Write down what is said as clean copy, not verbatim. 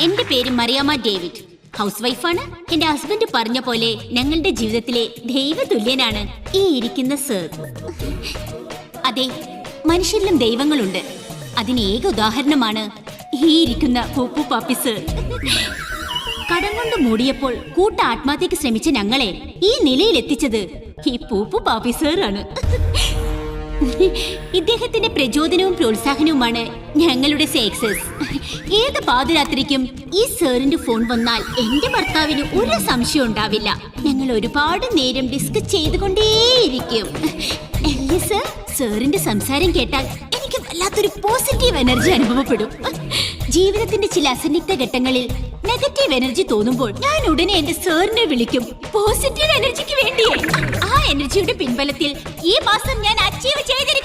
എന്റെ പേര് Mariyamma David. House വൈഫാണ്. എന്റെ ഹസ്ബൻഡ് പറഞ്ഞ പോലെ ഞങ്ങളുടെ ജീവിതത്തിലെ ദൈവതുല്യനാണ് ഈ ഇരിക്കുന്ന സർ. അതെ, മനുഷ്യരിലും ദൈവങ്ങളുണ്ട്. അതിന് ഏക ഉദാഹരണമാണ് ഈ ഇരിക്കുന്ന പൂപ്പു പാപ്പി സർ. കടം കൊണ്ട് മൂടിയപ്പോൾ കൂട്ട ആത്മഹത്യക്ക് ശ്രമിച്ച ഞങ്ങളെ ഈ നിലയിൽ എത്തിച്ചത് ഈ പൂപ്പു പാപ്പി സർ ആണ്. ഇദ്ദേഹത്തിന്റെ പ്രചോദനവും പ്രോത്സാഹനവുമാണ് ഞങ്ങളുടെ സക്സസ്. ഏത് പാതിരാത്രിക്കും ഈ സാറിന്റെ ഫോൺ വന്നാൽ എന്റെ ഭർത്താവിന് ഒരു സംശയം ഉണ്ടാവില്ല. ഞങ്ങൾ ഒരുപാട് നേരം ഡിസ്കസ് ചെയ്തുകൊണ്ടേയിരിക്കും. അല്ലേ സർ? സാറിന്റെ സംസാരം കേട്ടാൽ എനിക്ക് വല്ലാത്തൊരു പോസിറ്റീവ് എനർജി അനുഭവപ്പെടും. ജീവിതത്തിന്റെ ചില അസന്നിഗ്ധ ഘട്ടങ്ങളിൽ നെഗറ്റീവ് എനർജി തോന്നുമ്പോൾ ഞാൻ ഉടനെ എന്റെ സാറിനെ വിളിക്കും പോസിറ്റീവ് എനർജിക്ക് വേണ്ടി. ആ എനർജിയുടെ പിൻബലത്തിൽ ഈ മാസം ഞാൻ അച്ചീവ് ചെയ്തിരിക്കും.